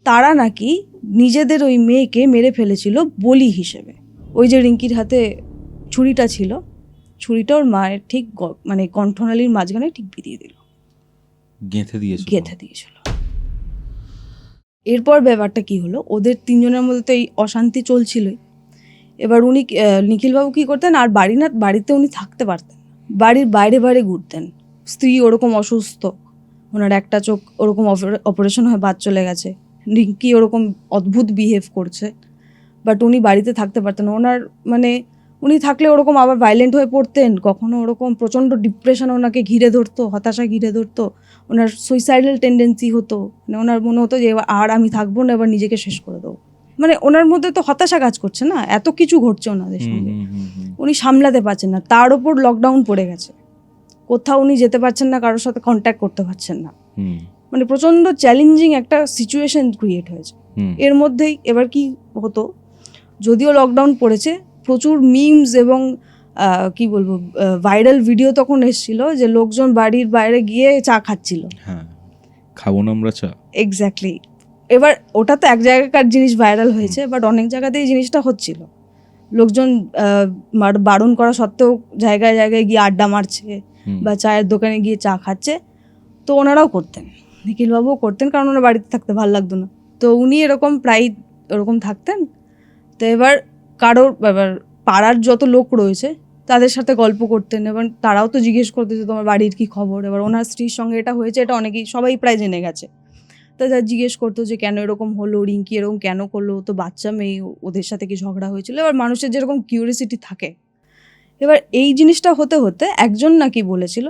তারা নাকি নিজেদের ওই মেয়েকে মেরে ফেলেছিল বলি হিসেবে। ওই যে রিঙ্কির হাতে ছুরিটা ছিল, ছুরিটা ওর মায়ের ঠিক মানে কণ্ঠনালীর মাঝখানে ঠিক বিধিয়ে দিল, গেঁথে দিয়েছিল। এরপর ব্যাপারটা কি হলো, ওদের তিনজনের মধ্যে তো এই অশান্তি চলছিলই। এবার উনি নিখিলবাবু কী করতেন, আর বাড়িতে উনি থাকতে পারতেন, বাড়ির বাইরে বাইরে ঘুরতেন। স্ত্রী ওরকম অসুস্থ, ওনার একটা চোখ ওরকম অপারেশন হয়ে বাদ চলে গেছে, রিঙ্কি ওরকম অদ্ভুত বিহেভ করছে, বাট উনি বাড়িতে থাকতে পারতেন। ওনার মানে উনি থাকলে ওরকম আবার ভাইলেন্ট হয়ে পড়তেন, কখনো ওরকম প্রচণ্ড ডিপ্রেশন ওনাকে ঘিরে ধরতো, হতাশা ঘিরে ধরতো, ওনার সুইসাইডাল টেন্ডেন্সি হতো, মানে ওনার মনে হতো যে আর আমি থাকবো না, এবার নিজেকে শেষ করে দেবো। মানে ওনার মধ্যে তো হতাশা কাজ করছে না, এত কিছু ঘটছে ওনাদের সঙ্গে, উনি সামলাতে পারছেন না। তার ওপর লকডাউন পড়ে গেছে, কোথাও উনি যেতে পারছেন না, কারোর সাথে কন্ট্যাক্ট করতে পারছেন না, মানে প্রচণ্ড চ্যালেঞ্জিং একটা সিচুয়েশন ক্রিয়েট হয়েছে। এর মধ্যেই এবার কি হতো, যদিও লকডাউন পড়েছে, প্রচুর মিমস এবং কি বলবো ভাইরাল ভিডিও তখন এসেছিল যে লোকজন বাড়ির বাইরে গিয়ে চা খাচ্ছিল, খাবো না আমরা চা, এক্স্যাক্টলি। এবার ওটা তো এক জায়গাকার জিনিস ভাইরাল হয়েছে, বাট অনেক জায়গাতেই এই জিনিসটা হচ্ছিল, লোকজন বারণ করা সত্ত্বেও জায়গায় জায়গায় গিয়ে আড্ডা মারছে বা চায়ের দোকানে গিয়ে চা খাচ্ছে। তো ওনারাও করতেন, নিখিলবাবুও করতেন, কারণ ওনার বাড়িতে থাকতে ভালো লাগতো না, তো উনি এরকম প্রায় ওরকম থাকতেন। তো এবার এবার পাড়ার যত লোক রয়েছে তাদের সাথে গল্প করতেন, এবং তারাও তো জিজ্ঞেস করতে যে তোমার বাড়ির কী খবর। এবার ওনার স্ত্রীর সঙ্গে এটা হয়েছে, এটা অনেকেই সবাই প্রায় জেনে গেছে, তো যা জিজ্ঞেস করতো যে কেন এরকম হলো, রিঙ্কি এরকম কেন করলো, তো বাচ্চা মেয়ে, ওদের সাথে কি ঝগড়া হয়েছিল। এবার মানুষের যেরকম কিউরিয়াসিটি থাকে, এবার এই জিনিসটা হতে হতে একজন নাকি বলেছিল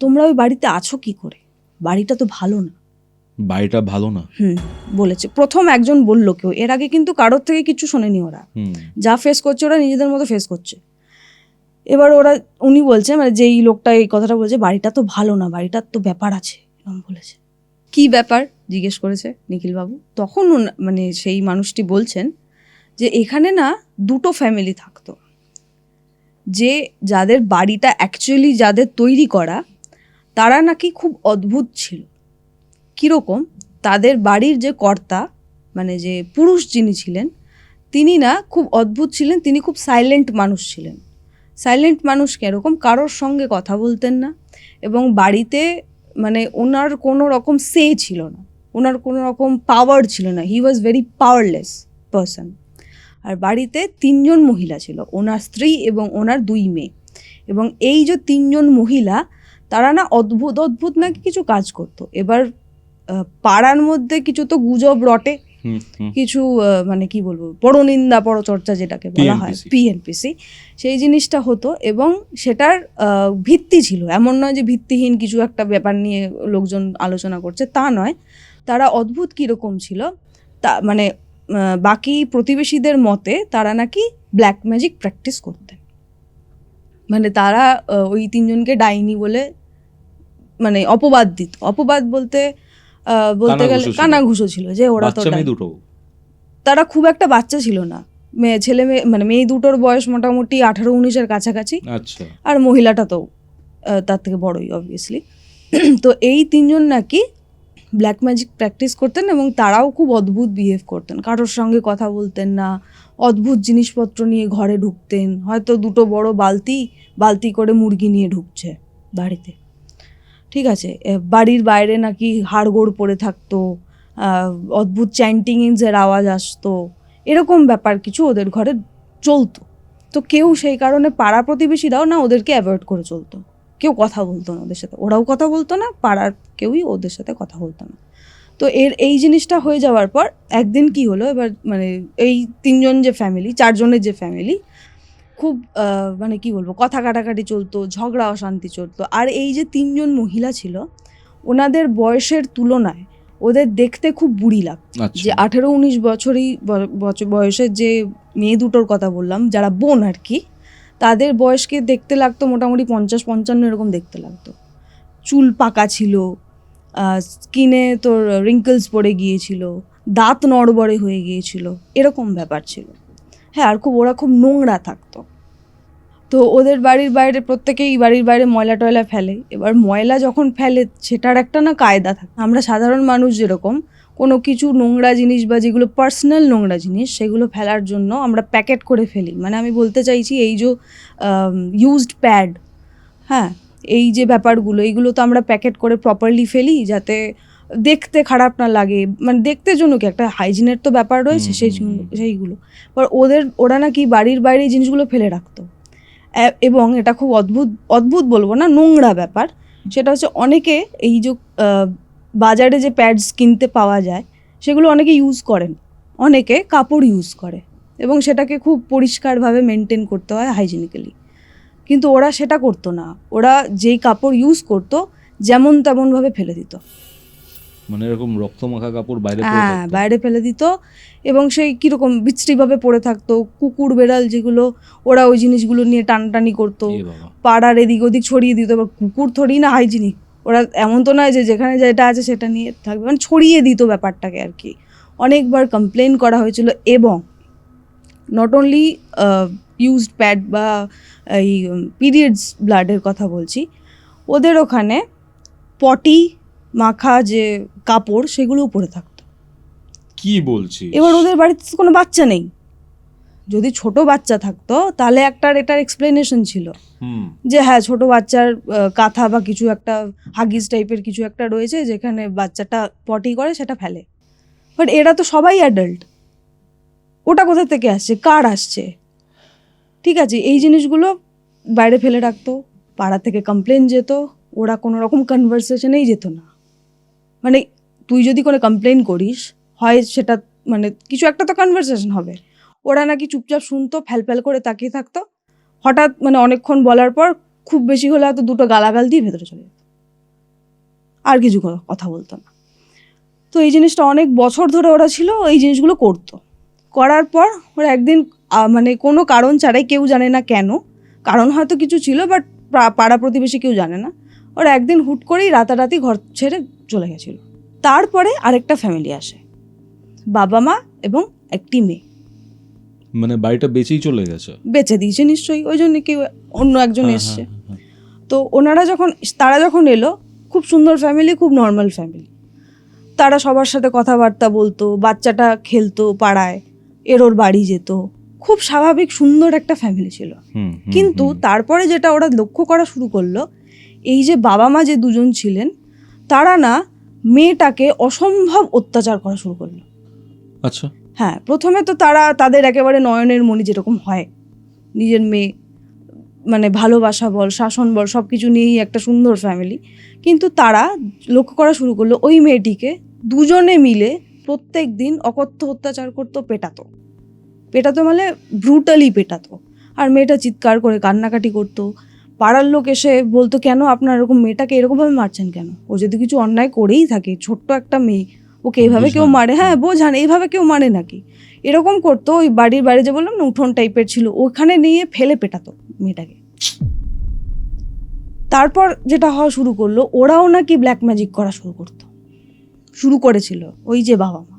তোমরা ওই বাড়িতে আছো কি করে, বাড়িটা তো ভালো না, বাড়িটা ভালো না। বলেছে প্রথম একজন বললো কেউ, এর আগে কিন্তু কারোর থেকে কিছু শোনেনি, ওরা যা ফেস করছে ওরা নিজেদের মতো ফেস করছে। এবার উনি বলছে, মানে যেই লোকটা এই কথাটা বলছে, বাড়িটা তো ভালো না, বাড়িটার তো ব্যাপার আছে, এরকম বলেছে। কি ব্যাপার জিজ্ঞেস করেছে নিখিলবাবু, তখন মানে সেই মানুষটি বলছেন যে এখানে না দুটো ফ্যামিলি থাকতো, যে যাদের বাড়িটা অ্যাকচুয়ালি যাদের তৈরি করা, তারা নাকি খুব অদ্ভুত ছিল। কীরকম, তাদের বাড়ির যে কর্তা, মানে যে পুরুষ যিনি ছিলেন, তিনি না খুব অদ্ভুত ছিলেন, তিনি খুব সাইলেন্ট মানুষ ছিলেন। সাইলেন্ট মানুষ কীরকম, কারোর সঙ্গে কথা বলতেন না, এবং বাড়িতে মানে ওনার কোনো রকম সে ছিল না, ওনার কোনো রকম পাওয়ার ছিল না, হি ওয়াজ ভেরি পাওয়ারলেস পারসন। আর বাড়িতে 3 জন মহিলা ছিল, ওনার স্ত্রী এবং ওনার 2 মেয়ে, এবং এই যে 3 জন মহিলা, তারা না অদ্ভুত অদ্ভুত নাকি কিছু কাজ করতো। এবার পাড়ার মধ্যে কিছু তো গুজব রটে, কিছু মানে কি বলবো পরনিন্দা পরচর্চা যেটাকে বলা হয়, পিএনপিসি, সেই জিনিসটা হতো, এবং সেটার ভিত্তি ছিল, এমন নয় যে ভিত্তিহীন কিছু একটা ব্যাপার নিয়ে লোকজন আলোচনা করছে, তা নয়। তারা অদ্ভুত কীরকম ছিল, তা মানে বাকি প্রতিবেশীদের মতে তারা নাকি ব্ল্যাক ম্যাজিক প্র্যাকটিস করতেন, মানে তারা ওই 3 জনকে ডাইনি বলে মানে অপবাদ দিত। অপবাদ বলতে গেলে কানাঘুষো ছিল, যে ওরা তো তারা খুব একটা বাচ্চা ছিল না, ছেলে মেয়ে মানে মেয়ে দুটোর বয়স মোটামুটি 18-19-এর কাছাকাছি, আর মহিলাটা তো তার থেকে বড়ই অবভিয়াসলি। তো এই 3 জন নাকি ব্ল্যাক ম্যাজিক প্র্যাকটিস করতেন, এবং তারাও খুব অদ্ভুত বিহেভ করতেন, কারোর সঙ্গে কথা বলতেন না, অদ্ভুত জিনিসপত্র নিয়ে ঘরে ঢুকতেন, হয়তো 2 বড় বালতি করে মুরগি নিয়ে ঢুকছে বাড়িতে, ঠিক আছে, বাড়ির বাইরে নাকি হাড়গোড় পড়ে থাকতো, অদ্ভুত চ্যান্টিংয়ের আওয়াজ আসতো, এরকম ব্যাপার কিছু ওদের ঘরে চলতো। তো কেউ সেই কারণে পাড়া প্রতিবেশীরাও না ওদেরকে অ্যাভয়েড করে চলতো, কেউ কথা বলতো না ওদের সাথে, ওরাও কথা বলতো না, পাড়ার কেউই ওদের সাথে কথা বলতো না। তো এই জিনিসটা হয়ে যাওয়ার পর একদিন কি হলো, এবার মানে এই 3 জন যে ফ্যামিলি, 4 জনের যে ফ্যামিলি, খুব মানে কি বলবো কথা কাটাকাটি চলতো, ঝগড়া অশান্তি চলতো। আর এই যে 3 জন মহিলা ছিল, ওনাদের বয়সের তুলনায় ওদের দেখতে খুব বুড়ি লাগতো। যে 18-19 বছরই বয়সের যে মেয়ে দুটোর কথা বললাম, যারা বোন আর কি, তাদের বয়সকে দেখতে লাগতো মোটামুটি 50-55 এরকম দেখতে লাগতো। চুল পাকা ছিল, স্কিনে তোর রিঙ্কলস পড়ে গিয়েছিল, দাঁত নড়বড়ে হয়ে গিয়েছিল, এরকম ব্যাপার ছিল। হ্যাঁ, আর ওরা খুব নোংরা থাকতো। তো ওদের বাড়ির বাইরে প্রত্যেকেই বাড়ির বাইরে ময়লা টয়লা ফেলে। এবার ময়লা যখন ফেলে সেটার একটা না কায়দা থাকে। আমরা সাধারণ মানুষ যেরকম কোনো কিছু নোংরা জিনিস বা যেগুলো পার্সোনাল নোংরা জিনিস সেগুলো ফেলার জন্য আমরা প্যাকেট করে ফেলি। মানে আমি বলতে চাইছি এই যে ইউজড প্যাড, হ্যাঁ, এই যে ব্যাপারগুলো, এইগুলো তো আমরা প্যাকেট করে প্রপারলি ফেলি যাতে দেখতে খারাপ না লাগে, মানে দেখতে জন্য কি একটা হাইজিনের তো ব্যাপার রয়েছে সেইগুলো। এবার ওরা নাকি বাড়ির বাইরে এই জিনিসগুলো ফেলে রাখতো। এবং এটা খুব অদ্ভুত বলবো না, নোংরা ব্যাপার, সেটা হচ্ছে অনেকে এই যে বাজারে যে প্যাডস কিনতে পাওয়া যায় সেগুলো অনেকে ইউজ করেন, অনেকে কাপড় ইউজ করে এবং সেটাকে খুব পরিষ্কারভাবে মেনটেন করতে হয় হাইজিনিক্যালি। কিন্তু ওরা সেটা করতো না, ওরা যেই কাপড় ইউজ করতো যেমন তেমনভাবে ফেলে দিত। মানে এরকম রক্তমাখা কাপড় বাইরে বাইরে ফেলে দিত এবং সেই কীরকম বিচ্ছিরিভাবে পড়ে থাকতো। কুকুর বেড়াল যেগুলো, ওরা ওই জিনিসগুলো নিয়ে টানাটানি করতো, পাড়ার এদিক ওদিক ছড়িয়ে দিত। এবার কুকুর থরি না হাইজিনিক, ওরা এমন তো নয় যে যেখানে যেটা আছে সেটা নিয়ে থাকবে, মানে ছড়িয়ে দিত ব্যাপারটাকে আর কি। অনেকবার কমপ্লেন করা হয়েছিল। এবং নট অনলি ইউজড প্যাড বা এই পিরিয়ডস ব্লাডের কথা বলছি, ওদের ওখানে পটি মাখা যে কাপড় সেগুলোও পরে থাকতো। কি বলছি? এবার ওদের বাড়িতে কোনো বাচ্চা নেই, যদি ছোট বাচ্চা থাকতো তাহলে এটার এক্সপ্লেনেশন ছিল যে হ্যাঁ ছোট বাচ্চার কাঁথা বা কিছু একটা হাগিস টাইপের কিছু একটা রয়েছে যেখানে বাচ্চাটা পটি করে সেটা ফেলে। বাট এরা তো সবাই অ্যাডাল্ট, ওটা কোথা থেকে আসছে, কার আসছে? ঠিক আছে, এই জিনিসগুলো বাইরে ফেলে রাখতো, পাড়া থেকে কমপ্লেন যেত, ওরা কোনো রকম কনভারসেশনেই যেত না। মানে তুই যদি কোনো কমপ্লেন করিস হয় সেটা মানে কিছু একটা তো কনভারসেশন হবে, ওরা নাকি চুপচাপ শুনতো, ফ্যাল করে তাকিয়ে থাকতো। হঠাৎ মানে অনেকক্ষণ বলার পর খুব বেশি হলে হয়তো দুটো গালাগাল দিয়ে ভেতরে চলে যেত, আর কিছু কথা বলতো না। তো এই জিনিসটা অনেক বছর ধরে ওরা ছিল, এই জিনিসগুলো করতো। করার পর ওরা একদিন মানে কোনো কারণ ছাড়াই, কেউ জানে না কেন, কারণ হয়তো কিছু ছিল বাট পাড়া প্রতিবেশী কেউ জানে না, ওরা একদিন হুট করেই রাতারাতি ঘর ছেড়ে চলে গেছিল। তারপরে আরেকটা ফ্যামিলি আসে, বাবা মা এবং একটি মেয়ে। মানে বাড়িটা বেঁচেই চলে গেছে? বেঁচে দিয়েছে নিশ্চয়ই, ওই জন্য কেউ অন্য একজন এসছে। তো তারা যখন এলো, খুব সুন্দর ফ্যামিলি, খুব নর্মাল ফ্যামিলি, তারা সবার সাথে কথাবার্তা বলতো, বাচ্চাটা খেলতো পাড়ায়, ওর বাড়ি যেত, খুব স্বাভাবিক সুন্দর একটা ফ্যামিলি ছিল। কিন্তু তারপরে যেটা ওরা লক্ষ্য করা শুরু করলো, এই যে বাবা মা যে দুজন ছিলেন তারা না মেয়েটাকে অসম্ভব অত্যাচার করা শুরু করলো। আচ্ছা, হ্যাঁ, প্রথমে তো তাদের একেবারে নয়নের মণি যেরকম হয়, নিজের মেয়ে, মানে ভালোবাসা বল, শাসন বল, সব কিছু নিয়েই একটা সুন্দর ফ্যামিলি। কিন্তু তারা লক্ষ্য করা শুরু করলো ওই মেয়েটিকে দুজনে মিলে প্রত্যেক দিন অকথ্য অত্যাচার করতো, পেটাতো মানে ব্রুটালি পেটাতো। আর মেয়েটা চিৎকার করে কান্নাকাটি করতো। পাড়ার লোক এসে বলতো, কেন আপনার এরকম মেয়েটাকে এরকমভাবে মারছেন কেন? ও যদি কিছু অন্যায় করেই থাকে, ছোট্ট একটা মেয়ে, ওকে এইভাবে কেউ মারে? হ্যাঁ বোঝান, এইভাবে কেউ মারে নাকি? এরকম করতো। ওই বাড়ির বাইরে যে বললাম না উঠোন টাইপের ছিল, ওখানে নিয়ে ফেলে পেটাতো মেয়েটাকে। তারপর যেটা হওয়া শুরু করলো, ওরাও নাকি ব্ল্যাক ম্যাজিক করা শুরু করেছিল ওই যে বাবা মা।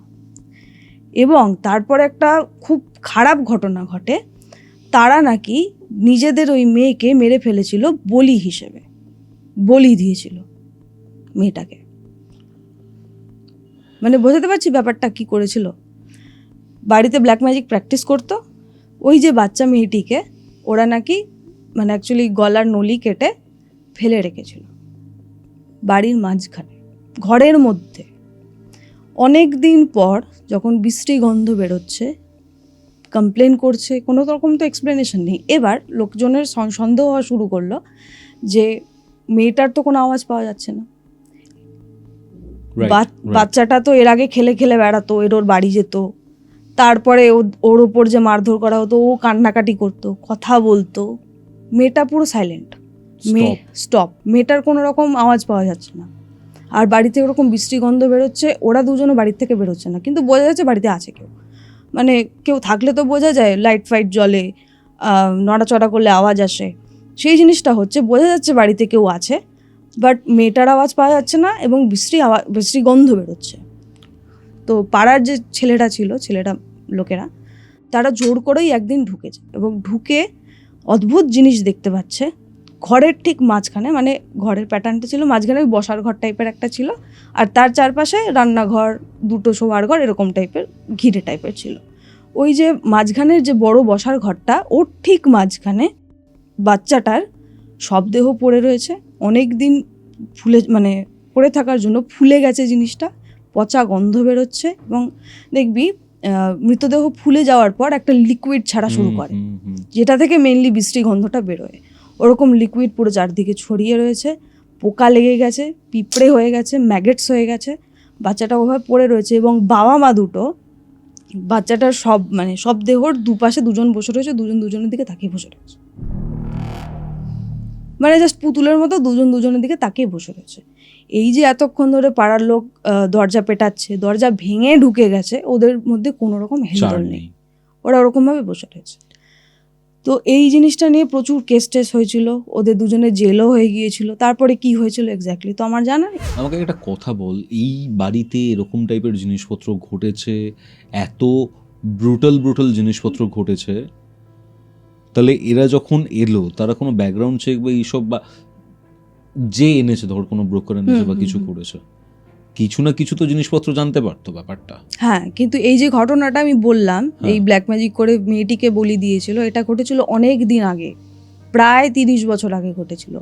এবং তারপর একটা খুব খারাপ ঘটনা ঘটে, তারা নাকি নিজেদের ওই মেয়েকে মেরে ফেলেছিল বলি হিসেবে, বলি দিয়েছিল মেয়েটাকে। মানে বোঝাতে পারছি ব্যাপারটা কি করেছিল? বাড়িতে ব্ল্যাক ম্যাজিক প্র্যাকটিস করতো, ওই যে বাচ্চা মেয়েটিকে ওরা নাকি মানে অ্যাকচুয়ালি গলার নলি কেটে ফেলে রেখেছিল বাড়ির মাঝখানে, ঘরের মধ্যে। অনেক দিন পর যখন বিশ্রী গন্ধ বেরোচ্ছে, কমপ্লেন করছে, কোনো রকম তো এক্সপ্লেনেশন নেই। এবার লোকজনের সন্দেহ হওয়া শুরু করলো যে মেয়েটার তো কোনো আওয়াজ পাওয়া যাচ্ছে না, বাচ্চাটা তো এর আগে খেলে খেলে বেড়াতো, ওর বাড়ি যেত, তারপরে ওর ওপর যে মারধর করা হতো, ও কান্নাকাটি করতো, কথা বলতো, মেয়েটা পুরো সাইলেন্ট, স্টপ, মেয়েটার কোনো রকম আওয়াজ পাওয়া যাচ্ছে না। আর বাড়িতে ওরকম বিশ্রী গন্ধ বেরোচ্ছে, ওরা দুজনও বাড়ির থেকে বেরোচ্ছে না, কিন্তু বোঝা যাচ্ছে বাড়িতে আছে কেউ। মানে কেউ থাকলে তো বোঝা যায়, লাইট ফাইট জ্বলে, নড়াচড়া করলে আওয়াজ আসে, সেই জিনিসটা হচ্ছে, বোঝা যাচ্ছে বাড়িতে কেউ আছে, বাট মেয়েটার আওয়াজ পাওয়া যাচ্ছে না এবং বিশ্রী গন্ধ বেরোচ্ছে। তো পাড়ার যে ছেলেটা লোকেরা, তারা জোর করেই একদিন ঢুকেছে এবং ঢুকে অদ্ভুত জিনিস দেখতে পাচ্ছে। ঘরের ঠিক মাঝখানে, মানে ঘরের প্যাটার্নটা ছিল মাঝখানে ওই বসার ঘর টাইপের একটা ছিল, আর তার চারপাশে রান্নাঘর, দুটো শোয়ার ঘর এরকম টাইপের ঘিরে টাইপের ছিল। ওই যে মাঝখানের যে বড় বসার ঘরটা, ওর ঠিক মাঝখানে বাচ্চাটার শবদেহ পড়ে রয়েছে, অনেক দিন ফুলে মানে পড়ে থাকার জন্য ফুলে গেছে জিনিসটা, পচা গন্ধ বেরোচ্ছে, এবং দেখবি মৃতদেহ ফুলে যাওয়ার পর একটা লিকুইড ছাড়া শুরু করে, যেটা থেকে মেইনলি বিশ্রী গন্ধটা বেরোয়। ওরকম লিকুইড পুরো চারদিকে ছড়িয়ে রয়েছে, পোকা লেগে গেছে, পিঁপড়ে হয়ে গেছে, ম্যাগেটস হয়ে গেছে, বাচ্চাটা ওভাবে পড়ে রয়েছে। এবং বাবা মা দুটো বাচ্চাটার সব দেহর দুপাশে দুজন বসে রয়েছে, দুজন দুজনের দিকে তাকিয়ে বসে রয়েছে, মানে জাস্ট পুতুলের মতো দুজন দুজনের দিকে তাকিয়ে বসে রয়েছে। এই যে এতক্ষণ ধরে পাড়ার লোক দরজা পেটাচ্ছে, দরজা ভেঙে ঢুকে গেছে, ওদের মধ্যে কোনো রকম হেলদোল নেই, ওরা ওরকমভাবে বসে রয়েছে। তো এই জিনিসটা নিয়ে প্রচুর কেস টেস হয়েছিল, ওদের দুজনের জেলও হয়ে গিয়েছিল। তারপরে কি হয়েছিল এক্স্যাক্টলি তো আমার জানা নেই। আমাকে একটা কথা বল, এই বাড়িতে এরকম টাইপের জিনিসপত্র ঘটেছে, এত ব্রুটাল জিনিসপত্র ঘটেছে, তাহলে এরা যখন এলো তারা কোনো ব্যাকগ্রাউন্ড চেক বা এইসব, বা যে এনেছে ধর কোনো ব্রোকার এনেছে বা কিছু করেছে, কিছু না কিছু তো জিনিসপত্র জানতে পারতো ব্যাপারটা। হ্যাঁ, কিন্তু এই যে ঘটনাটা আমি বললাম, এই ব্ল্যাক ম্যাজিক করে মেয়েটিকে বলি দিয়েছিল, এটা ঘটেছিল অনেক দিন আগে, প্রায় 30 বছর আগে ঘটেছিল,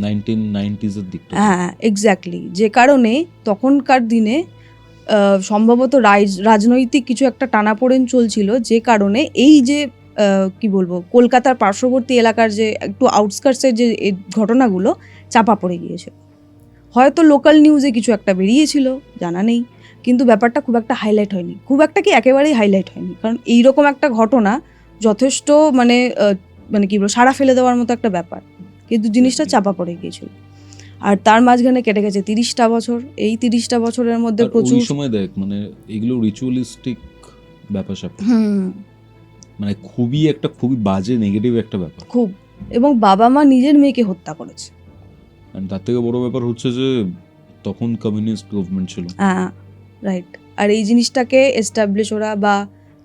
1990s এর দিকটা। হ্যাঁ এক্স্যাক্টলি। যে কারণে তখনকার দিনে সম্ভবত রাজনৈতিক কিছু একটা টানাপোড়েন চলছিল, যে কারণে এই যে কি বলবো, কলকাতার পার্শ্ববর্তী এলাকার যে একটু আউটস্কার্টসের যে ঘটনাগুলো চাপা পড়ে গিয়েছিল। হয়তো লোকাল নিউজে কিছু একটা বেরিয়েছিল, জানা নেই, কিন্তু ব্যাপারটা খুব একটা হাইলাইট হয়নি, খুব একটা কি একেবারেই হাইলাইট হয়নি, কারণ এইরকম একটা ঘটনা যথেষ্ট মানে কি বলবো, সাড়া ফেলে দেওয়ার মতো একটা ব্যাপার, কিন্তু জিনিসটা চাপা পড়ে গিয়েছিল। আর তার মাঝখানে কেটে গেছে 30টা বছর। এই 30টা বছরের মধ্যে প্রচুর সময় দেখ, মানে এগুলো রিচুয়ালিস্টিক ব্যাপার-স্যাপার, মানে খুবই বাজে নেগেটিভ একটা ব্যাপার খুব। এবং বাবা মা নিজের মেয়েকে হত্যা করেছে। তার থেকে বড় ব্যাপার হচ্ছে যে তখন কমিউনিস্ট গভর্নমেন্ট ছিল। হ্যাঁ রাইট। আর এই জিনিসটাকে এস্টাবলিশ ওরা বা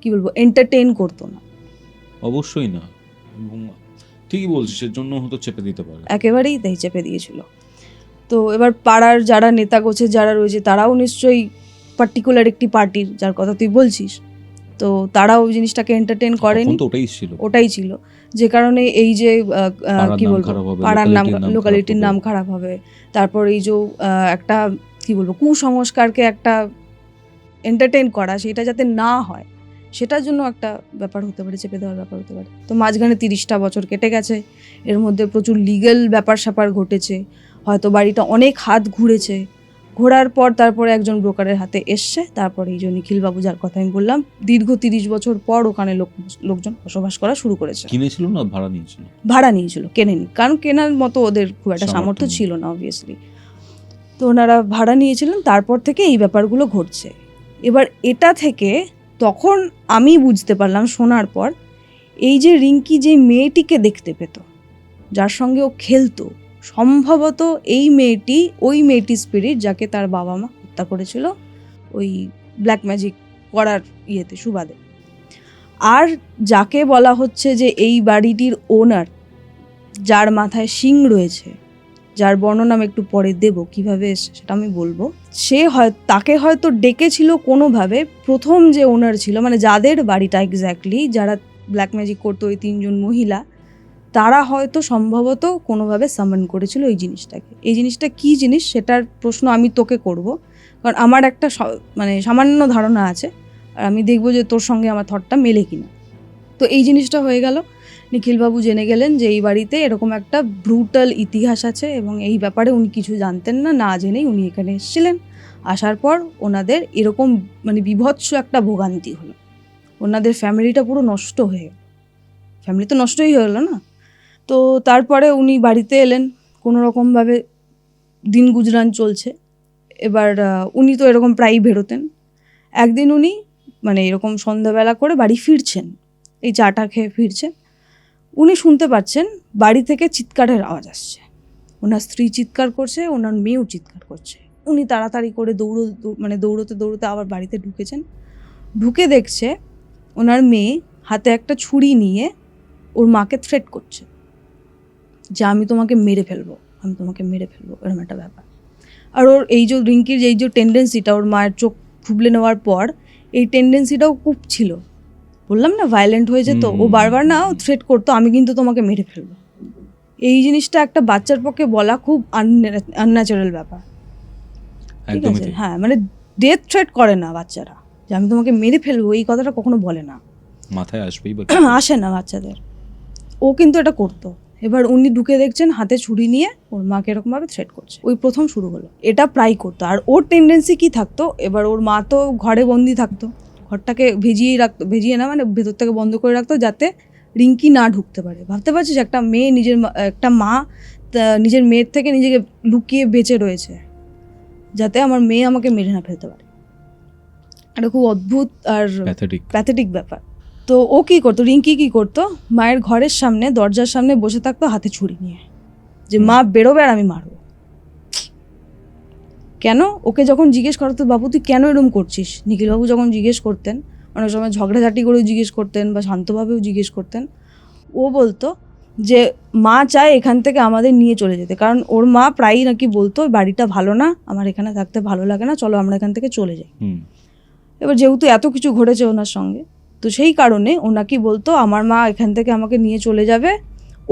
কি বলবো এন্টারটেইন করতো না, অবশ্যই না। এবং ঠিকই বলছিস, এর জন্য হয়তো চেপে দিতে পারে, একেবারেই তাই চেপে দিয়েছিল। তো এবার পাড়ার যারা নেতা গোছের যারা রয়েছে, তারাও নিশ্চয়ই পার্টিকুলার একটি পার্টির, যার কথা তুই বলছিস, তো তারাও জিনিসটাকে এন্টারটেইন করেনি, ওটাই ছিল যে কারণে এই যে কি বলবো, পাড়ার নাম, লোকালিটির নাম খারাপ হবে। তারপর এই যে একটা কি বলবো কুসংস্কারকে একটা এন্টারটেইন করা, সেটা যাতে না হয়, সেটার জন্য একটা ব্যাপার হতে পারে, চেপে দেওয়ার ব্যাপার হতে পারে। তো মাঝখানে 30টা বছর কেটে গেছে, এর মধ্যে প্রচুর লিগ্যাল ব্যাপার স্যাপার ঘটেছে, হয়তো বাড়িটা অনেক হাত ঘুরেছে, ঘোরার পর তারপরে একজন ব্রোকারের হাতে এসছে, তারপরে এই যে নিখিলবাবু যার কথা আমি বললাম, দীর্ঘ 30 বছর পর ওখানে লোকজন বসবাস করা শুরু করেছে। কিনেছিল না ভাড়া নিয়েছিল? ভাড়া নিয়েছিল, কেনেনি, কারণ কেনার মতো ওদের খুব একটা সামর্থ্য ছিল না অবভিয়াসলি। তো ওনারা ভাড়া নিয়েছিলেন, তারপর থেকে এই ব্যাপারগুলো ঘটছে। এবার এটা থেকে তখন আমি বুঝতে পারলাম শোনার পর, এই যে রিঙ্কি যে মেয়েটিকে দেখতে পেত, যার সঙ্গে ও খেলতো, সম্ভবত এই মেয়েটি ওই মেয়েটি স্পিরিট যাকে তার বাবা মা হত্যা করেছিল ওই ব্ল্যাক ম্যাজিক করার সুবাদে। আর যাকে বলা হচ্ছে যে এই বাড়িটির ওনার, যার মাথায় শিং রয়েছে, যার বর্ণনা আমি একটু পরে দেব, কিভাবে সেটা আমি বলবো, তাকে হয়তো ডেকেছিল কোনোভাবে প্রথম যে ওনার ছিল, মানে যাদের বাড়িটা এক্স্যাক্টলি যারা ব্ল্যাক ম্যাজিক করতো, ওই 3 জন মহিলা, তারা হয়তো সম্ভবত কোনোভাবে সামন করেছিল এই জিনিসটাকে। এই জিনিসটা কি জিনিস সেটার প্রশ্ন আমি তোকে করব, কারণ আমার একটা মানে সামান্য ধারণা আছে, আর আমি দেখবো যে তোর সঙ্গে আমার থটটা মেলে কিনা। তো এই জিনিসটা হয়ে গেল, নিখিলবাবু জেনে গেলেন যে এই বাড়িতে এরকম একটা ব্রুটাল ইতিহাস আছে, এবং এই ব্যাপারে উনি কিছু জানতেন না, না জেনেই উনি এখানে এসেছিলেন। আসার পর ওনাদের এরকম মানে বিভৎস একটা ভোগান্তি হলো, ওনাদের ফ্যামিলিটা পুরো নষ্ট হয়ে গেল, ফ্যামিলি তো নষ্টই হয়ে গেলো না। তো তারপরে উনি বাড়িতে এলেন, কোনো রকমভাবে দিন গুজরান চলছে। এবার উনি তো এরকম প্রায়ই বেরোতেন। একদিন উনি মানে এরকম সন্ধ্যাবেলা করে বাড়ি ফিরছেন, এই চাটা খেয়ে ফিরছেন, উনি শুনতে পাচ্ছেন বাড়ি থেকে চিৎকারের আওয়াজ আসছে, ওনার স্ত্রী চিৎকার করছে, ওনার মেয়েও চিৎকার করছে। উনি তাড়াতাড়ি করে দৌড়তে দৌড়তে আবার বাড়িতে ঢুকেছেন, ঢুকে দেখছে ওনার মেয়ে হাতে একটা ছুরি নিয়ে ওর মাকে থ্রেট করছে, যে আমি তোমাকে মেরে ফেলবো এরকম একটা ব্যাপার। আর ওর এই যে রিঙ্কির এই যে টেন্ডেন্সিটা, ওর মায়ের চোখ খুবলে নেওয়ার পর এই টেন্ডেন্সিটাও খুব ছিল, বললাম না ভায়োলেন্ট হয়ে যেত। ও বারবার না থ্রেট করতো আমি কিন্তু তোমাকে মেরে ফেলবো। এই জিনিসটা একটা বাচ্চার পক্ষে বলা খুব আনন্যাচারাল ব্যাপার, ঠিক আছে? হ্যাঁ, মানে ডেথ থ্রেট করে না বাচ্চারা, যে আমি তোমাকে মেরে ফেলবো এই কথাটা কখনো বলে না, মাথায় আসবেই বা আসে না বাচ্চাদের। ও কিন্তু এটা করতো। এবার উনি ঢুকে দেখছেন হাতে ছুরি নিয়ে ওর মাকে এরকমভাবে থ্রেট করছে, ওই প্রথম শুরু হলো। এটা প্রায় করতো। আর ওর টেন্ডেন্সি কি থাকতো, এবার ওর মা তো ঘরে বন্দি থাকতো, ঘরটাকে ভেজিয়ে রাখতো, ভেজিয়ে না মানে ভেতর থেকে বন্ধ করে রাখতো যাতে রিঙ্কি না ঢুকতে পারে। ভাবতে পারছিস একটা মেয়ে একটা মা নিজের মেয়ের থেকে নিজেকে লুকিয়ে বেঁচে রয়েছে যাতে আমার মেয়ে আমাকে মেরে না ফেলতে পারে। এটা খুব অদ্ভুত আর প্যাথেটিক ব্যাপার। তো ও কী করতো, রিঙ্কি কী করতো, মায়ের ঘরের সামনে দরজার সামনে বসে থাকতো হাতে ছুরি নিয়ে, যে মা বেরোবে আর আমি মারবো। কেন? ওকে যখন জিজ্ঞেস করতো বাবু তুই কেন এরকম করছিস, নিখিলবাবু যখন জিজ্ঞেস করতেন, অনেক সময় ঝগড়াঝাটি করেও জিজ্ঞেস করতেন বা শান্তভাবেও জিজ্ঞেস করতেন, ও বলতো যে মা চায় এখান থেকে আমাদের নিয়ে চলে যেতে, কারণ ওর মা প্রায়ই নাকি বলতো বাড়িটা ভালো না, আমার এখানে থাকতে ভালো লাগে না, চলো আমরা এখান থেকে চলে যাই। এবার যেহেতু এত কিছু ঘটেছে ওনার সঙ্গে, তো সেই কারণে ও নাকি বলতো আমার মা এখান থেকে আমাকে নিয়ে চলে যাবে,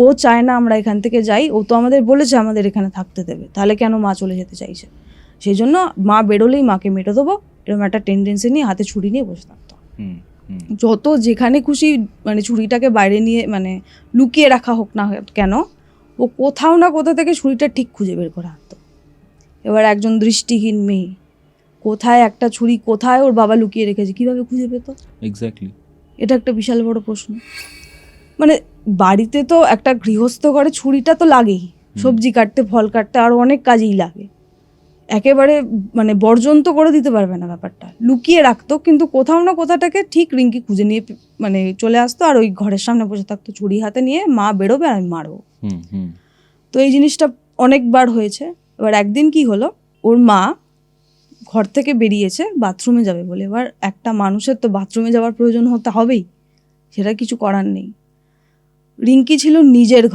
ও চায় না আমরা এখান থেকে যাই, ও তো আমাদের বলেছে আমাদের এখানে থাকতে দেবে, তাহলে কেন মা চলে যেতে চাইছে? সেই জন্য মা বেরোলেই মাকে মেরে দেবো, এরকম একটা টেন্ডেন্সি নিয়ে হাতে ছুরি নিয়ে বসে থাকতো। যত যেখানে খুশি মানে ছুরিটাকে বাইরে নিয়ে মানে লুকিয়ে রাখা হোক না কেন, ও কোথাও না কোথা থেকে ছুরিটা ঠিক খুঁজে বের করে আনতো। এবার একজন দৃষ্টিহীন মেয়ে কোথায় একটা ছুরি, কোথায় ওর বাবা লুকিয়ে রেখেছে, কিভাবে খুঁজে পেত? এক্স্যাক্টলি, এটা একটা বিশাল বড় প্রশ্ন। মানে বাড়িতে তো একটা গৃহস্থ ঘরে ছুরিটা তো লাগেই, সবজি কাটতে, ফল কাটতে, আরও অনেক কাজেই লাগে। একেবারে মানে বর্জন তো করে দিতে পারবে না ব্যাপারটা, লুকিয়ে রাখতো, কিন্তু কোথাও না কোথাটাকে ঠিক রিঙ্কি খুঁজে নিয়ে মানে চলে আসতো, আর ওই ঘরের সামনে বসে থাকতো ছুরি হাতে নিয়ে, মা বেরোবে আর আমি মারবো। তো এই জিনিসটা অনেকবার হয়েছে। এবার একদিন কি হলো, ওর মা ঘর থেকে বেরিয়েছে বাথরুমে যাবে বলে। এবার একটা মানুষের তো বাথরুমে যাওয়ার প্রয়োজন হতে হবেই, সেটা কিছু করার নেই। রিঙ্কি ছিল নিজের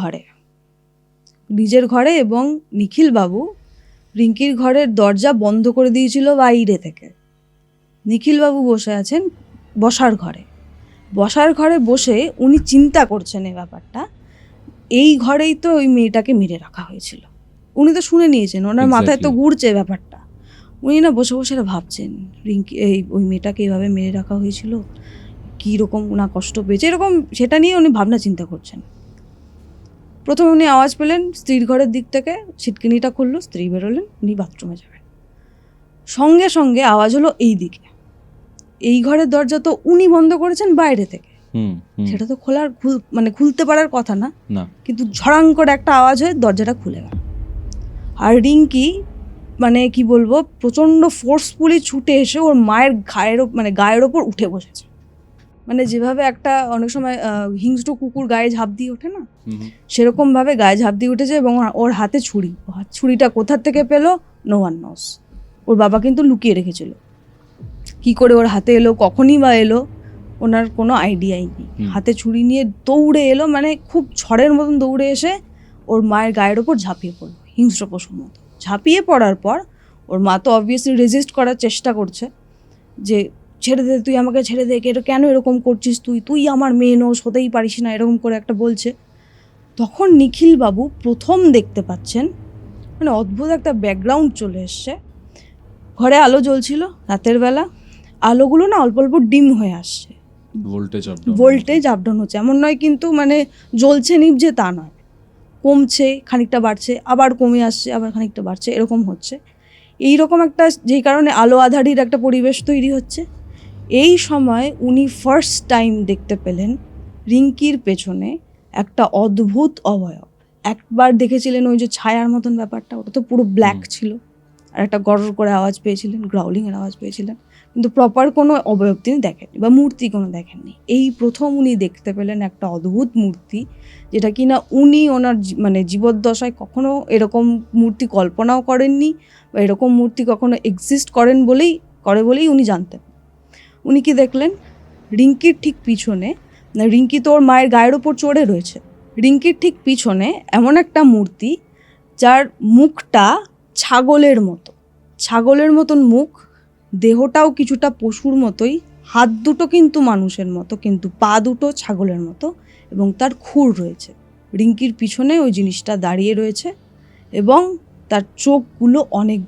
ঘরে এবং নিখিলবাবু রিঙ্কির ঘরের দরজা বন্ধ করে দিয়েছিল বাইরে থেকে। নিখিলবাবু বসে আছেন বসার ঘরে বসে উনি চিন্তা করছেন এই ব্যাপারটা, এই ঘরেই তো ওই মেয়েটাকে মেরে রাখা হয়েছিল। উনি তো শুনে নিয়েছেন, ওনার মাথায় তো ঘুরছে ব্যাপারটা। উনি না বসে বসে ভাবছেন রিঙ্কি ওই মেয়েটাকে এইভাবে মেরে রাখা হয়েছিল, কীরকম না কষ্ট পেয়েছে, এরকম সেটা নিয়ে উনি ভাবনা চিন্তা করছেন। প্রথমে উনি আওয়াজ পেলেন স্ত্রীর ঘরের দিক থেকে, ছিটকিনিটা খুললো, স্ত্রী বেরোলেন, উনি বাথরুমে যাবেন। সঙ্গে সঙ্গে আওয়াজ হলো এই দিকে। এই ঘরের দরজা তো উনি বন্ধ করেছেন বাইরে থেকে, সেটা তো খুলতে পারার কথা না, কিন্তু ঝড়াং করে একটা আওয়াজ হয়ে দরজাটা খুলে গেল। আর রিঙ্কি মানে কি বলবো, প্রচণ্ড ফোর্সফুলি ছুটে এসে ওর মায়ের গায়ের ওপর উঠে বসেছে। মানে যেভাবে একটা অনেক সময় হিংস্র কুকুর গায়ে ঝাঁপ দিয়ে ওঠে না, সেরকমভাবে গায়ে ঝাঁপ দিয়ে উঠেছে। এবং ওর হাতে ছুরিটা কোথার থেকে পেলো নো ওয়ান নোস। ওর বাবা কিন্তু লুকিয়ে রেখেছিল, কি করে ওর হাতে এলো, কখনই বা এলো, ওনার কোনো আইডিয়াই নেই। হাতে ছুরি নিয়ে দৌড়ে এলো, মানে খুব ঝড়ের মতন দৌড়ে এসে ওর মায়ের গায়ের ওপর ঝাঁপিয়ে পড়লো হিংস্র পশুর মতো। ঝাঁপিয়ে পড়ার পর ওর মা তো অবভিয়াসলি রেজিস্ট করার চেষ্টা করছে, যে ছেড়ে দে, তুই আমাকে ছেড়ে দে, কেন এরকম করছিস, তুই আমার মেয়ে নোস, হতেই পারিস না, এরকম করে একটা বলছে। তখন নিখিলবাবু প্রথম দেখতে পাচ্ছেন, মানে অদ্ভুত একটা ব্যাকগ্রাউন্ড চলে এসছে। ঘরে আলো জ্বলছিল রাতের বেলা, আলোগুলো না অল্প অল্প ডিম হয়ে আসছে, ভোল্টেজ আপ ডাউন হচ্ছে। এমন নয় কিন্তু মানে জ্বলছে নিভছে তা নয়, কমছে, খানিকটা বাড়ছে, আবার কমে আসছে, আবার খানিকটা বাড়ছে, এরকম হচ্ছে। এইরকম একটা, যেই কারণে আলো আধারির একটা পরিবেশ তৈরি হচ্ছে। এই সময় উনি ফার্স্ট টাইম দেখতে পেলেন রিঙ্কির পেছনে একটা অদ্ভুত অবয়ব। একবার দেখেছিলেন ওই যে ছায়ার মতন ব্যাপারটা, ওটা তো পুরো ব্ল্যাক ছিল, আর একটা গরর করে আওয়াজ পেয়েছিলেন, গ্রাউলিংয়ের আওয়াজ পেয়েছিলেন, কিন্তু প্রপার কোনো অবয়ব তিনি দেখেননি বা মূর্তি কোনো দেখেননি। এই প্রথম উনি দেখতে পেলেন একটা অদ্ভুত মূর্তি, যেটা কিনা উনি ওনার মানে জীবদ্দশায় কখনো এরকম মূর্তি কল্পনাও করেননি, বা এরকম মূর্তি কখনো এক্সিস্ট করে বলেই উনি জানতেন। উনি কি দেখলেন, রিঙ্কির ঠিক পিছনে, রিঙ্কি তো ওর মায়ের গায়ের ওপর চড়ে রয়েছে, রিঙ্কির ঠিক পিছনে এমন একটা মূর্তি যার মুখটা ছাগলের মতন মুখ, দেহটাও কিছুটা পশুর মতোই, হাত দুটো কিন্তু মানুষের মতো কিন্তু পা দুটো ছাগলের মতো, এবং তার খুর রয়েছে। রিঙ্কির পিছনে ওই জিনিসটা দাঁড়িয়ে রয়েছে এবং তার চোখগুলো অনেক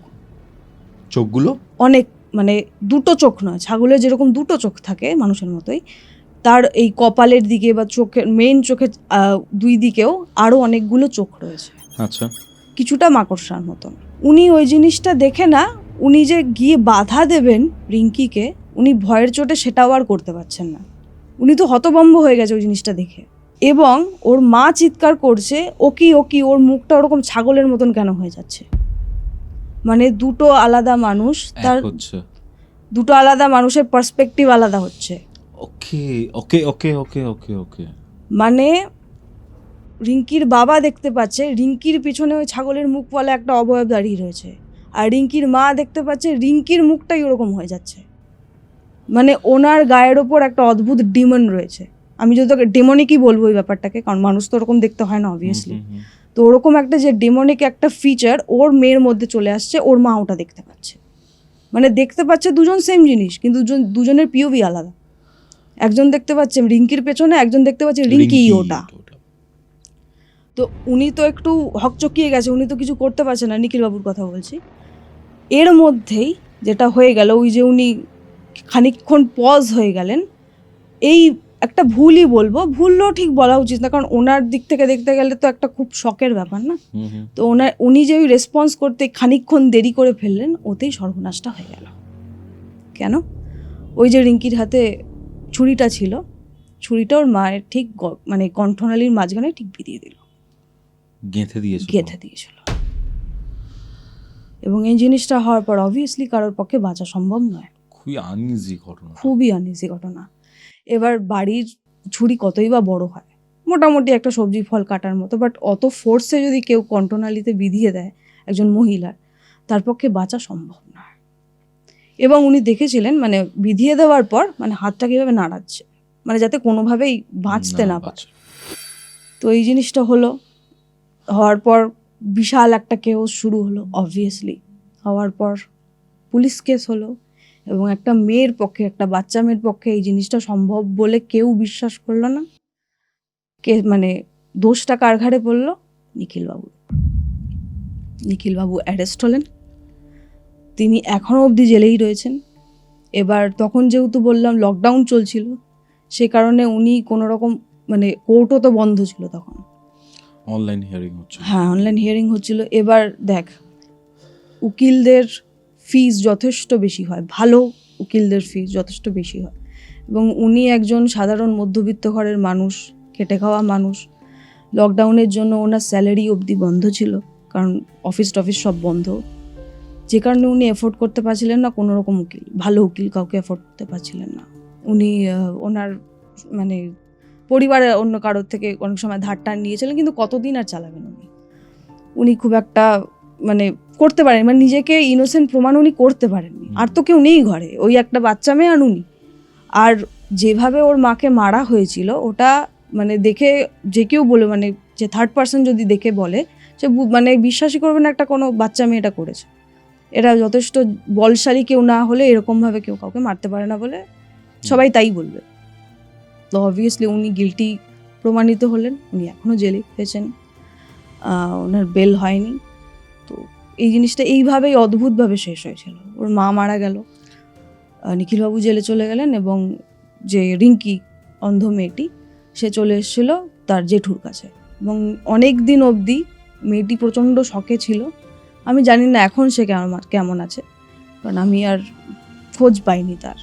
মানে দুটো চোখ নয়, ছাগলের যেরকম দুটো চোখ থাকে মানুষের মতোই, তার এই কপালের দিকে বা চোখের মেইন চোখের দুই দিকেও আরও অনেকগুলো চোখ রয়েছে, আচ্ছা, কিছুটা মাকড়সার মতন। উনি ওই জিনিসটা দেখে না, উনি যে গিয়ে বাধা দেবেন রিঙ্কিকে, উনি ভয়ের চোটে সেটাও আর করতে পারছেন না। উনি তো হতভম্ব হয়ে গেছে ওই জিনিসটা দেখে, এবং ওর মা চিৎকার করছে, ও কি ওর মুখটা ওরকম ছাগলের মতন কেন হয়ে যাচ্ছে। মানে দুটো আলাদা মানুষ, তার দুটো আলাদা মানুষের পার্সপেক্টিভ আলাদা হচ্ছে। ওকে ওকে ওকে ওকে ওকে ওকে মানে রিঙ্কির বাবা দেখতে পাচ্ছে রিঙ্কির পিছনে ওই ছাগলের মুখওয়ালা একটা অবয়ব দাঁড়িয়ে রয়েছে, আর রিঙ্কির মা দেখতে পাচ্ছে রিঙ্কির মুখটাই ওরকম হয়ে যাচ্ছে। মানে ওনার গায়ের ওপর একটা অদ্ভুত ডিমন রয়েছে। আমি যদি তোকে ডেমনিকই বলবো ওই ব্যাপারটাকে, কারণ মানুষ তো ওরকম দেখতে হয় না অবভিয়াসলি। তো ওরকম একটা যে ডেমনিক একটা ফিচার ওর মেয়ের মধ্যে চলে আসছে, ওর মা ওটা দেখতে পাচ্ছে। মানে দেখতে পাচ্ছে দুজন সেম জিনিস, কিন্তু দুজনের পিওভি আলাদা। একজন দেখতে পাচ্ছে রিঙ্কির পেছনে, একজন দেখতে পাচ্ছে রিঙ্কি ওটা। তো উনি তো একটু হকচকিয়ে গেছে, উনি তো কিছু করতে পারছে না, নিখিল বাবুর কথা বলছি। এর মধ্যেই যেটা হয়ে গেল, ওই যে উনি খানিকক্ষণ পজ হয়ে গেলেন, এই একটা ভুলই বলবো, ভুলও ঠিক বলা উচিত না, কারণ ওনার দিক থেকে দেখতে গেলে তো একটা খুব শকের ব্যাপার না। তো উনি যে ওই রেসপন্স করতে খানিকক্ষণ দেরি করে ফেললেন, ওতেই সর্বনাশটা হয়ে গেল। কেন? ওই যে রিঙ্কির হাতে ছুরিটা ছিল, ছুরিটা ওর মায়ের ঠিক মানে কণ্ঠনালীর মাঝখানে ঠিক বিধিয়ে দিল, গেঁথে দিয়েছিল। এবং এই জিনিসটা হওয়ার পর অবভিয়াসলি কারোর পক্ষে বাঁচা সম্ভব নয়। খুবই আনইজি ঘটনা। এবার বাড়ির ছুরি কতই বা বড় হয়, মোটামুটি একটা সবজি ফল কাটার মতো, বাট অত ফোর্সে যদি কেউ কণ্ঠনালীতে বিধিয়ে দেয় একজন মহিলার, তার পক্ষে বাঁচা সম্ভব নয়। এবং উনি দেখেছিলেন মানে বিধিয়ে দেওয়ার পর মানে হাতটা কীভাবে নাড়াচ্ছে, মানে যাতে কোনোভাবেই বাঁচতে না পারে। তো এই জিনিসটা হওয়ার পর বিশাল একটা কেওস শুরু হলো অবভিয়াসলি। হওয়ার পর পুলিশ কেস হলো, এবং একটা মেয়ের পক্ষে, একটা বাচ্চা মেয়ের পক্ষে এই জিনিসটা সম্ভব বলে কেউ বিশ্বাস করলো না। মানে দোষটা কার ঘাড়ে পড়লো? নিখিলবাবু অ্যারেস্ট হলেন, তিনি এখনও অবধি জেলেই রয়েছেন। এবার তখন যেহেতু বললাম লকডাউন চলছিল, সে কারণে উনি কোনো রকম মানে কোর্টও তো বন্ধ ছিল তখন, অনলাইন হিয়ারিং হচ্ছিল। এবার দেখ, উকিলদের ফিস যথেষ্ট বেশি হয়, ভালো উকিলদের ফিস যথেষ্ট বেশি হয়, এবং উনি একজন সাধারণ মধ্যবিত্ত ঘরের মানুষ, খেটে খাওয়া মানুষ। লকডাউনের জন্য ওনার স্যালারি অবধি বন্ধ ছিল, কারণ অফিস টফিস সব বন্ধ, যে কারণে উনি এফোর্ড করতে পারছিলেন না কোনো রকম উকিল, ভালো উকিল কাউকে এফোর্ড করতে পারছিলেন না। উনি ওনার মানে পরিবারের অন্য কারোর থেকে অনেক সময় ধার টার নিয়েছিলেন, কিন্তু কতদিন আর চালাবেন উনি খুব একটা মানে করতে পারেন, মানে নিজেকে ইনোসেন্ট প্রমাণ উনি করতে পারেননি। আর তো কেউ নেই ঘরে, ওই একটা বাচ্চা মেয়ে আর উনি। আর যেভাবে ওর মাকে মারা হয়েছিল ওটা মানে দেখে যে কেউ বলে, মানে যে থার্ড পার্সন যদি দেখে বলে, সে মানে বিশ্বাসই করবে না একটা কোনো বাচ্চা মেয়ে এটা করেছে। এরা যথেষ্ট বলশালী কেউ না হলে এরকমভাবে কেউ কাউকে মারতে পারে না বলে সবাই তাই বলবে। তো অবভিয়াসলি উনি গিলটি প্রমাণিত হলেন, উনি এখনও জেলে রয়েছেন, ওনার বেল হয়নি। তো এই জিনিসটা এইভাবেই অদ্ভুতভাবে শেষ হয়েছিল। ওর মা মারা গেল, নিখিলবাবু জেলে চলে গেলেন, এবং যে রিঙ্কি অন্ধ মেয়েটি সে চলে এসেছিল তার জেঠুর কাছে, এবং অনেক দিন অবধি মেয়েটি প্রচণ্ড শখে ছিল। আমি জানি না এখন সে কেমন আছে, কারণ আমি আর খোঁজ পাইনি তার।